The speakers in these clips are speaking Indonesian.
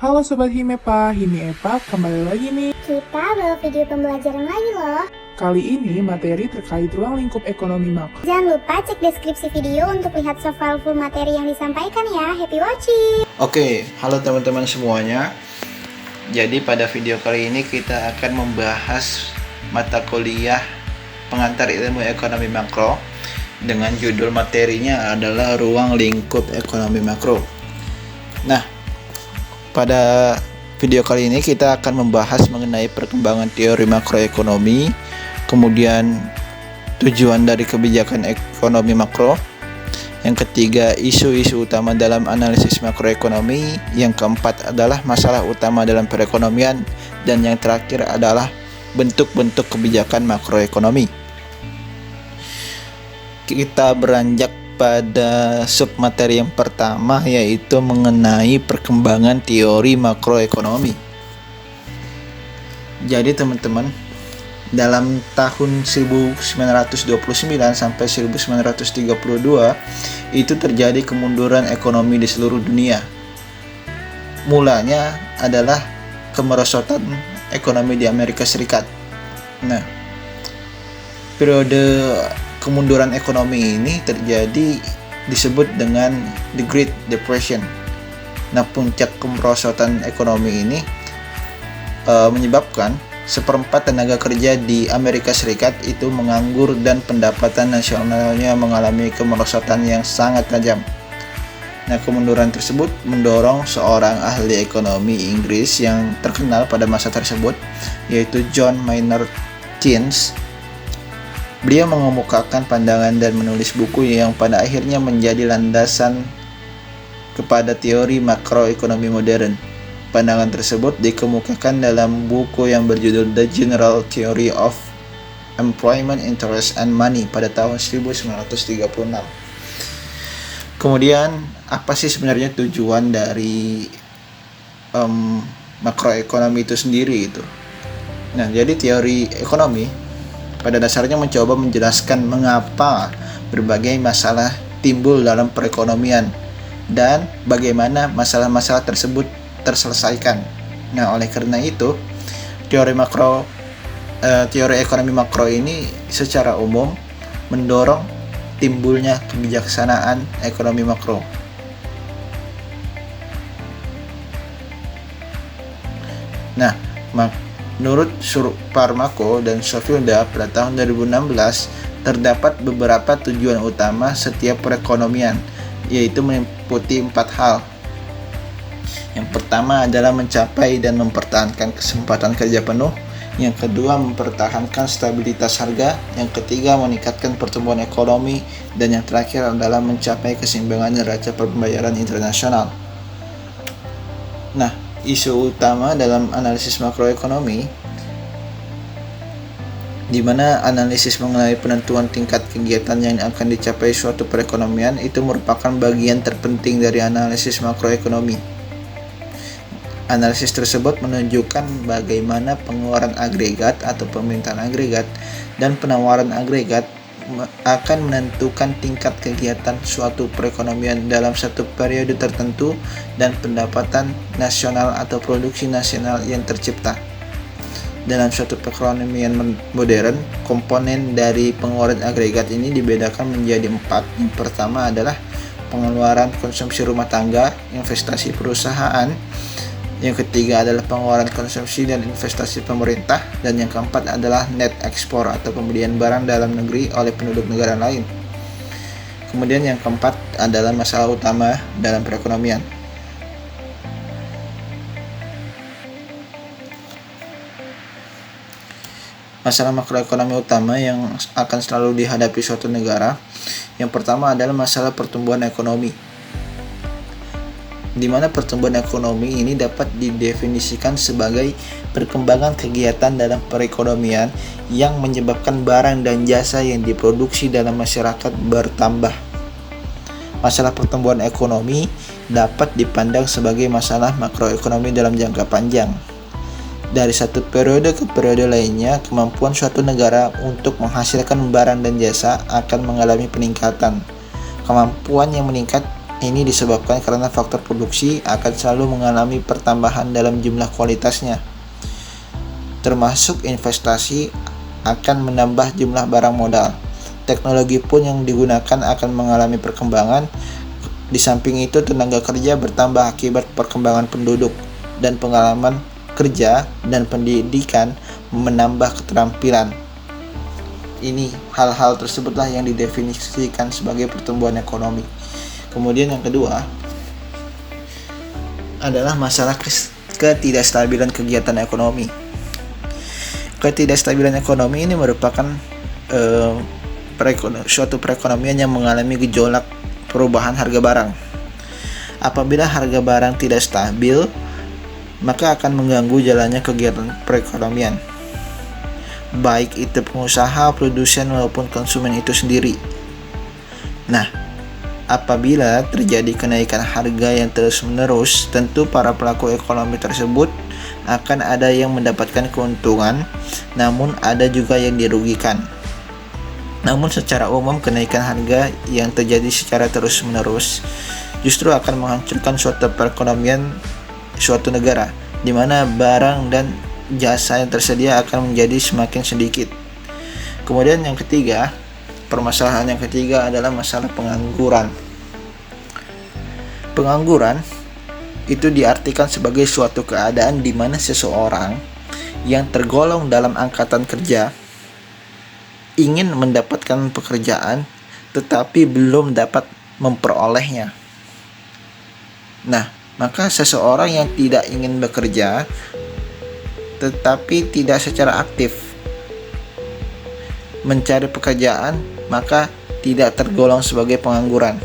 Halo Sobat Himepa, Himi Epa, kembali lagi nih. Kita bawa video pembelajaran lagi loh. Kali ini materi terkait ruang lingkup ekonomi makro. Jangan lupa cek deskripsi video untuk lihat file full materi yang disampaikan ya. Happy watching! Oke, halo teman-teman semuanya. Jadi pada video kali ini kita akan membahas mata kuliah pengantar ilmu ekonomi makro dengan judul materinya adalah ruang lingkup ekonomi makro. Nah, pada video kali ini kita akan membahas mengenai perkembangan teori makroekonomi, kemudian tujuan dari kebijakan ekonomi makro, yang ketiga isu-isu utama dalam analisis makroekonomi, yang keempat adalah masalah utama dalam perekonomian, dan yang terakhir adalah bentuk-bentuk kebijakan makroekonomi. Kita beranjak pada submateri yang pertama, yaitu mengenai perkembangan teori makroekonomi. Jadi teman-teman, dalam tahun 1929 sampai 1932 itu terjadi kemunduran ekonomi di seluruh dunia. Mulanya adalah kemerosotan ekonomi di Amerika Serikat. Nah, periode kemunduran ekonomi ini terjadi disebut dengan The Great Depression. Nah, puncak kemerosotan ekonomi ini menyebabkan seperempat tenaga kerja di Amerika Serikat itu menganggur dan pendapatan nasionalnya mengalami kemerosotan yang sangat tajam. Nah, kemunduran tersebut mendorong seorang ahli ekonomi Inggris yang terkenal pada masa tersebut, yaitu John Maynard Keynes. Beliau mengemukakan pandangan dan menulis buku yang pada akhirnya menjadi landasan kepada teori makroekonomi modern. Pandangan tersebut dikemukakan dalam buku yang berjudul The General Theory of Employment, Interest, and Money pada tahun 1936. Kemudian, apa sih sebenarnya tujuan dari makroekonomi itu sendiri itu? Nah, jadi teori ekonomi pada dasarnya mencoba menjelaskan mengapa berbagai masalah timbul dalam perekonomian dan bagaimana masalah-masalah tersebut terselesaikan. Nah, oleh karena itu, teori ekonomi makro ini secara umum mendorong timbulnya kebijaksanaan ekonomi makro. Nah, menurut Parmako dan Sofilda pada tahun 2016 terdapat beberapa tujuan utama setiap perekonomian, yaitu meliputi 4 hal. Yang pertama adalah mencapai dan mempertahankan kesempatan kerja penuh. Yang kedua, mempertahankan stabilitas harga. Yang ketiga, meningkatkan pertumbuhan ekonomi. Dan yang terakhir adalah mencapai keseimbangan neraca pembayaran internasional. Nah, isu utama dalam analisis makroekonomi, di mana analisis mengenai penentuan tingkat kegiatan yang akan dicapai suatu perekonomian itu merupakan bagian terpenting dari analisis makroekonomi. Analisis tersebut menunjukkan bagaimana pengeluaran agregat atau permintaan agregat dan penawaran agregat akan menentukan tingkat kegiatan suatu perekonomian dalam satu periode tertentu dan pendapatan nasional atau produksi nasional yang tercipta. Dalam suatu perekonomian modern, komponen dari pengeluaran agregat ini dibedakan menjadi 4. Yang pertama adalah pengeluaran konsumsi rumah tangga, investasi perusahaan. Yang ketiga adalah pengeluaran konsumsi dan investasi pemerintah, dan yang keempat adalah net ekspor atau pembelian barang dalam negeri oleh penduduk negara lain. Kemudian yang keempat adalah masalah utama dalam perekonomian. Masalah makroekonomi utama yang akan selalu dihadapi suatu negara, yang pertama adalah masalah pertumbuhan ekonomi, di mana pertumbuhan ekonomi ini dapat didefinisikan sebagai perkembangan kegiatan dalam perekonomian yang menyebabkan barang dan jasa yang diproduksi dalam masyarakat bertambah. Masalah pertumbuhan ekonomi dapat dipandang sebagai masalah makroekonomi dalam jangka panjang. Dari satu periode ke periode lainnya, kemampuan suatu negara untuk menghasilkan barang dan jasa akan mengalami peningkatan. Kemampuan yang meningkat Ini disebabkan karena faktor produksi akan selalu mengalami pertambahan dalam jumlah kualitasnya. Termasuk investasi akan menambah jumlah barang modal. Teknologi pun yang digunakan akan mengalami perkembangan. Di samping itu, tenaga kerja bertambah akibat perkembangan penduduk dan pengalaman kerja dan pendidikan menambah keterampilan. Ini hal-hal tersebutlah yang didefinisikan sebagai pertumbuhan ekonomi. Kemudian yang kedua adalah masalah ketidakstabilan kegiatan ekonomi. Ketidakstabilan ekonomi ini merupakan suatu perekonomian yang mengalami gejolak perubahan harga barang. Apabila harga barang tidak stabil, maka akan mengganggu jalannya kegiatan perekonomian, baik itu pengusaha, produsen maupun konsumen itu sendiri. Nah, apabila terjadi kenaikan harga yang terus-menerus, tentu para pelaku ekonomi tersebut akan ada yang mendapatkan keuntungan, namun ada juga yang dirugikan. Namun secara umum, kenaikan harga yang terjadi secara terus-menerus justru akan menghancurkan suatu perekonomian suatu negara, di mana barang dan jasa yang tersedia akan menjadi semakin sedikit. Kemudian yang ketiga, permasalahan yang ketiga adalah masalah pengangguran. Pengangguran itu diartikan sebagai suatu keadaan di mana seseorang yang tergolong dalam angkatan kerja ingin mendapatkan pekerjaan tetapi belum dapat memperolehnya. Nah, maka seseorang yang tidak ingin bekerja tetapi tidak secara aktif mencari pekerjaan, maka tidak tergolong sebagai pengangguran.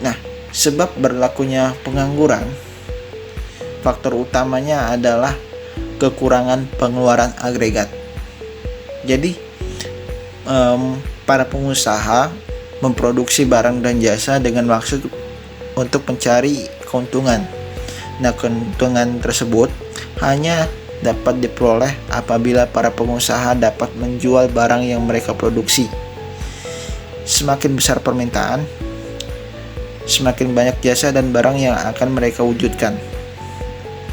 Nah, sebab berlakunya pengangguran, faktor utamanya adalah kekurangan pengeluaran agregat. Jadi, para pengusaha memproduksi barang dan jasa dengan maksud untuk mencari keuntungan. Nah, keuntungan tersebut hanya dapat diperoleh apabila para pengusaha dapat menjual barang yang mereka produksi. Semakin besar permintaan, semakin banyak jasa dan barang yang akan mereka wujudkan.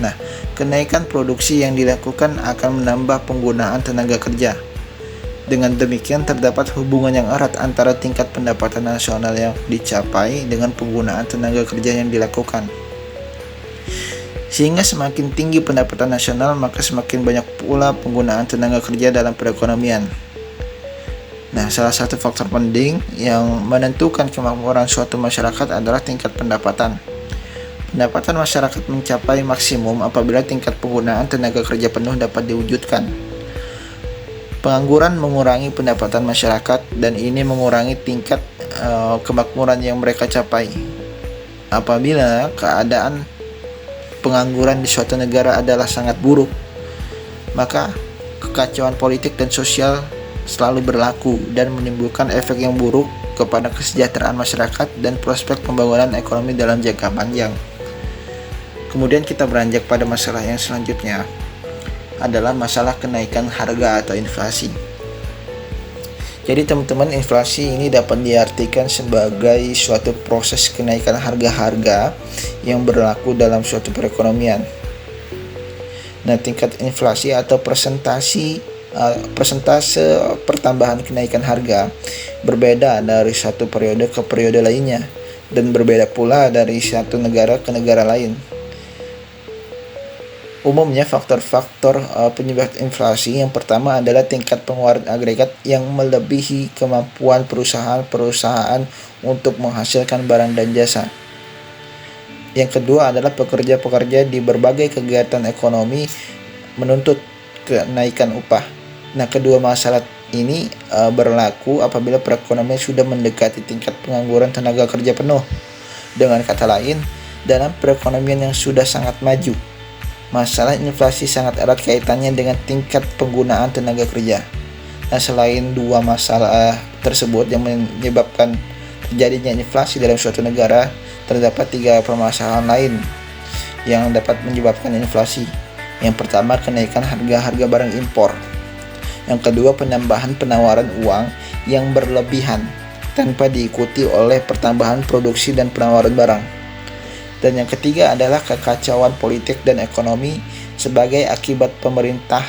Nah, kenaikan produksi yang dilakukan akan menambah penggunaan tenaga kerja. Dengan demikian, terdapat hubungan yang erat antara tingkat pendapatan nasional yang dicapai dengan penggunaan tenaga kerja yang dilakukan. Sehingga semakin tinggi pendapatan nasional, maka semakin banyak pula penggunaan tenaga kerja dalam perekonomian. Nah, salah satu faktor penting yang menentukan kemakmuran suatu masyarakat adalah tingkat pendapatan. Pendapatan masyarakat mencapai maksimum apabila tingkat penggunaan tenaga kerja penuh dapat diwujudkan. Pengangguran mengurangi pendapatan masyarakat dan ini mengurangi tingkat kemakmuran yang mereka capai. Apabila keadaan pengangguran di suatu negara adalah sangat buruk, maka kekacauan politik dan sosial selalu berlaku dan menimbulkan efek yang buruk kepada kesejahteraan masyarakat dan prospek pembangunan ekonomi dalam jangka panjang. Kemudian kita beranjak pada masalah yang selanjutnya adalah masalah kenaikan harga atau inflasi. Jadi teman-teman, inflasi ini dapat diartikan sebagai suatu proses kenaikan harga-harga yang berlaku dalam suatu perekonomian. Nah, tingkat inflasi atau persentase pertambahan kenaikan harga berbeda dari satu periode ke periode lainnya dan berbeda pula dari satu negara ke negara lain. Umumnya faktor-faktor penyebab inflasi yang pertama adalah tingkat pengeluaran agregat yang melebihi kemampuan perusahaan-perusahaan untuk menghasilkan barang dan jasa. Yang kedua adalah pekerja-pekerja di berbagai kegiatan ekonomi menuntut kenaikan upah. Nah, kedua masalah ini berlaku apabila perekonomian sudah mendekati tingkat pengangguran tenaga kerja penuh. Dengan kata lain, dalam perekonomian yang sudah sangat maju, masalah inflasi sangat erat kaitannya dengan tingkat penggunaan tenaga kerja. Nah, selain dua masalah tersebut yang menyebabkan terjadinya inflasi dalam suatu negara, terdapat tiga permasalahan lain yang dapat menyebabkan inflasi. Yang pertama, kenaikan harga-harga barang impor. Yang kedua, penambahan penawaran uang yang berlebihan. tanpa diikuti oleh pertambahan produksi dan penawaran barang. Dan yang ketiga adalah kekacauan politik dan ekonomi sebagai akibat pemerintah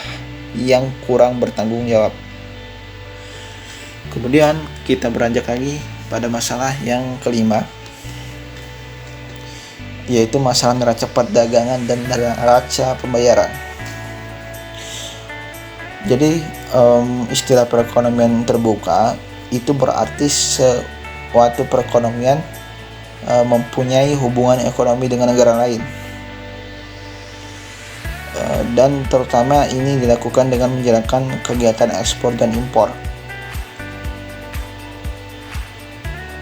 yang kurang bertanggung jawab. Kemudian kita beranjak lagi pada masalah yang kelima, yaitu masalah neraca perdagangan dan neraca pembayaran. Jadi istilah perekonomian terbuka itu berarti suatu perekonomian mempunyai hubungan ekonomi dengan negara lain, dan terutama ini dilakukan dengan menjalankan kegiatan ekspor dan impor.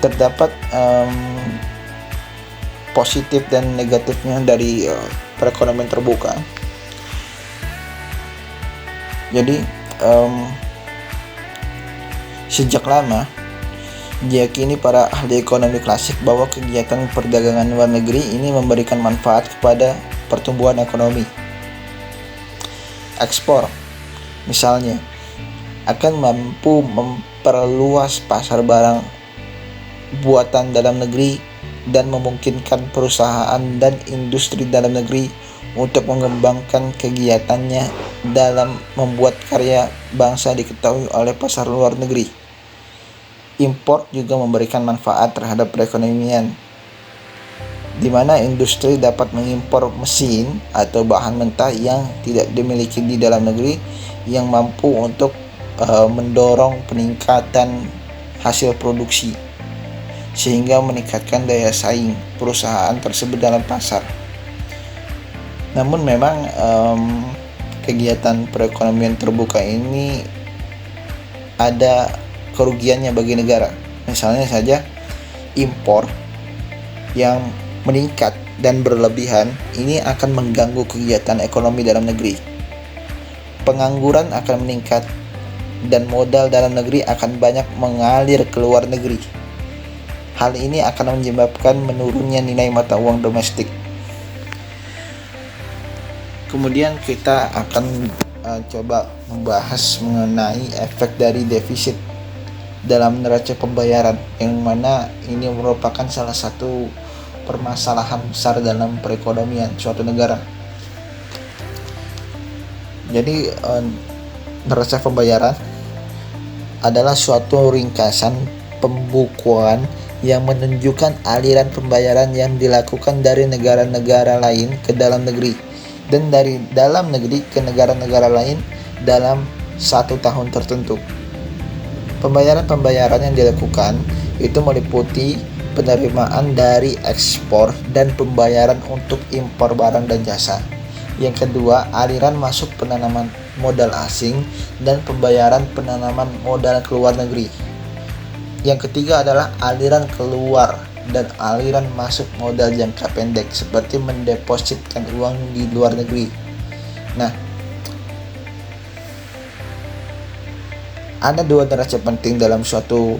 Terdapat positif dan negatifnya dari perekonomian terbuka. Jadi sejak lama diyakini para ahli ekonomi klasik bahwa kegiatan perdagangan luar negeri ini memberikan manfaat kepada pertumbuhan ekonomi. Ekspor, misalnya, akan mampu memperluas pasar barang buatan dalam negeri dan memungkinkan perusahaan dan industri dalam negeri untuk mengembangkan kegiatannya dalam membuat karya bangsa diketahui oleh pasar luar negeri. Impor juga memberikan manfaat terhadap perekonomian, di mana industri dapat mengimpor mesin atau bahan mentah yang tidak dimiliki di dalam negeri yang mampu untuk mendorong peningkatan hasil produksi sehingga meningkatkan daya saing perusahaan tersebut dalam pasar. Namun memang kegiatan perekonomian terbuka ini ada kerugiannya bagi negara. Misalnya saja impor yang meningkat dan berlebihan ini akan mengganggu kegiatan ekonomi dalam negeri. Pengangguran akan meningkat dan modal dalam negeri akan banyak mengalir ke luar negeri. Hal ini akan menyebabkan menurunnya nilai mata uang domestik. Kemudian kita akan coba membahas mengenai efek dari defisit dalam neraca pembayaran, yang mana ini merupakan salah satu permasalahan besar dalam perekonomian suatu negara. Jadi neraca pembayaran adalah suatu ringkasan pembukuan yang menunjukkan aliran pembayaran yang dilakukan dari negara-negara lain ke dalam negeri dan dari dalam negeri ke negara-negara lain dalam satu tahun tertentu. Pembayaran-pembayaran yang dilakukan itu meliputi penerimaan dari ekspor dan pembayaran untuk impor barang dan jasa. Yang kedua, aliran masuk penanaman modal asing dan pembayaran penanaman modal ke luar negeri. Yang ketiga adalah aliran keluar dan aliran masuk modal jangka pendek seperti mendepositkan uang di luar negeri. Nah, ada dua neraca penting dalam suatu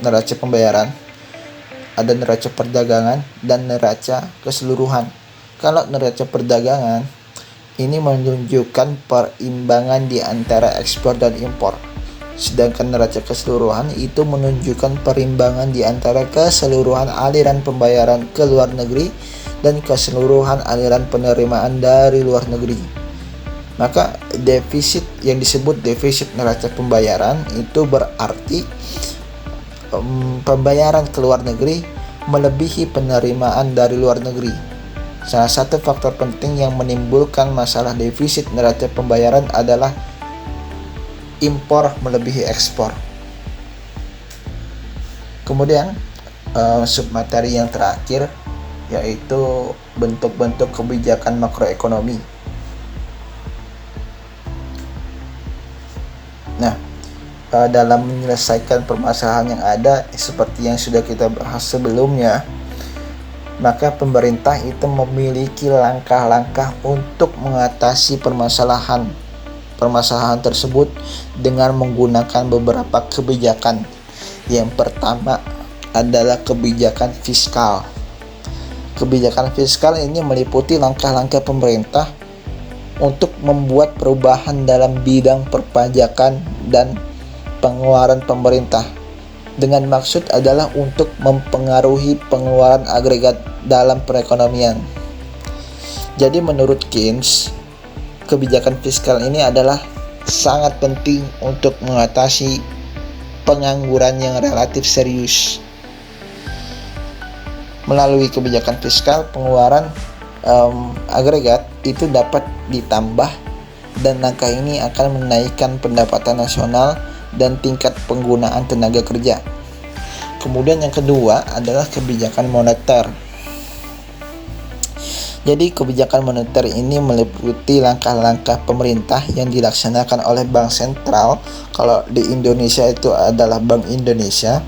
neraca pembayaran. Ada neraca perdagangan dan neraca keseluruhan. Kalau neraca perdagangan ini menunjukkan perimbangan di antara ekspor dan impor. Sedangkan neraca keseluruhan itu menunjukkan perimbangan di antara keseluruhan aliran pembayaran ke luar negeri dan keseluruhan aliran penerimaan dari luar negeri. Maka defisit yang disebut defisit neraca pembayaran itu berarti pembayaran ke luar negeri melebihi penerimaan dari luar negeri. Salah satu faktor penting yang menimbulkan masalah defisit neraca pembayaran adalah impor melebihi ekspor. Kemudian submateri yang terakhir yaitu bentuk-bentuk kebijakan makroekonomi. Nah, dalam menyelesaikan permasalahan yang ada seperti yang sudah kita bahas sebelumnya, maka pemerintah itu memiliki langkah-langkah untuk mengatasi permasalahan tersebut dengan menggunakan beberapa kebijakan. Yang pertama adalah kebijakan fiskal. Kebijakan fiskal ini meliputi langkah-langkah pemerintah untuk membuat perubahan dalam bidang perpajakan dan pengeluaran pemerintah. Dengan maksud adalah untuk mempengaruhi pengeluaran agregat dalam perekonomian. Jadi menurut Keynes, kebijakan fiskal ini adalah sangat penting untuk mengatasi pengangguran yang relatif serius. Melalui kebijakan fiskal, pengeluaran agregat itu dapat ditambah, dan langkah ini akan menaikkan pendapatan nasional dan tingkat penggunaan tenaga kerja. Kemudian yang kedua adalah kebijakan moneter. Jadi kebijakan moneter ini meliputi langkah-langkah pemerintah yang dilaksanakan oleh Bank Sentral, kalau di Indonesia itu adalah Bank Indonesia,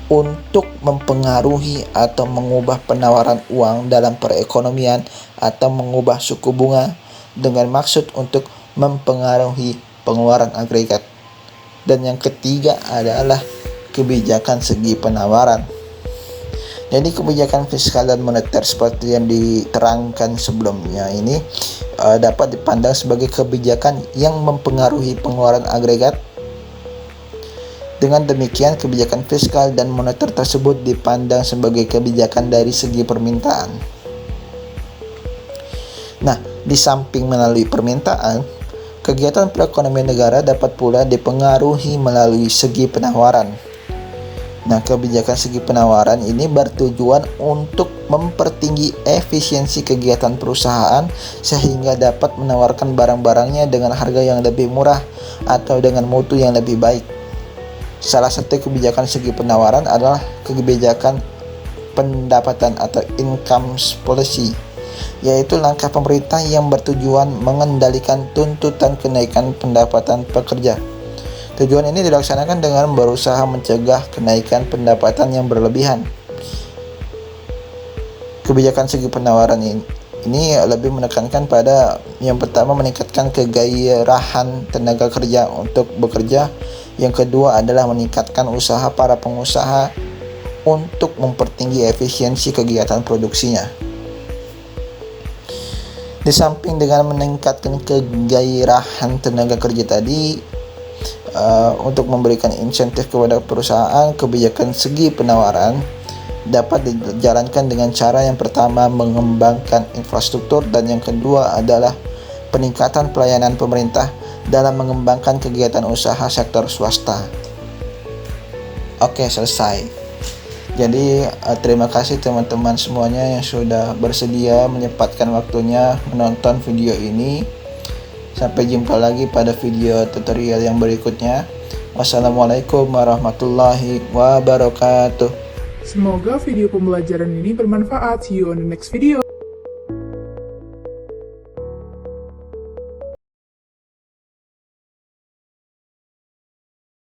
untuk mempengaruhi atau mengubah penawaran uang dalam perekonomian atau mengubah suku bunga dengan maksud untuk mempengaruhi pengeluaran agregat. Dan yang ketiga adalah kebijakan segi penawaran. Jadi kebijakan fiskal dan moneter seperti yang diterangkan sebelumnya ini dapat dipandang sebagai kebijakan yang mempengaruhi pengeluaran agregat. Dengan demikian, kebijakan fiskal dan moneter tersebut dipandang sebagai kebijakan dari segi permintaan. Nah, di samping melalui permintaan, kegiatan perekonomian negara dapat pula dipengaruhi melalui segi penawaran. Nah, kebijakan segi penawaran ini bertujuan untuk mempertinggi efisiensi kegiatan perusahaan sehingga dapat menawarkan barang-barangnya dengan harga yang lebih murah atau dengan mutu yang lebih baik. Salah satu kebijakan segi penawaran adalah kebijakan pendapatan atau income policy, yaitu langkah pemerintah yang bertujuan mengendalikan tuntutan kenaikan pendapatan pekerja. Tujuan ini dilaksanakan dengan berusaha mencegah kenaikan pendapatan yang berlebihan. Kebijakan segi penawaran ini lebih menekankan pada yang pertama, meningkatkan kegairahan tenaga kerja untuk bekerja. Yang kedua adalah meningkatkan usaha para pengusaha untuk mempertinggi efisiensi kegiatan produksinya. Di samping dengan meningkatkan kegairahan tenaga kerja tadi, untuk memberikan insentif kepada perusahaan, kebijakan segi penawaran dapat dijalankan dengan cara yang pertama mengembangkan infrastruktur, dan yang kedua adalah peningkatan pelayanan pemerintah dalam mengembangkan kegiatan usaha sektor swasta. Oke, selesai. Jadi terima kasih teman-teman semuanya yang sudah bersedia menyempatkan waktunya menonton video ini. Sampai jumpa lagi pada video tutorial yang berikutnya. Wassalamualaikum warahmatullahi wabarakatuh. Semoga video pembelajaran ini bermanfaat. See you on the next video.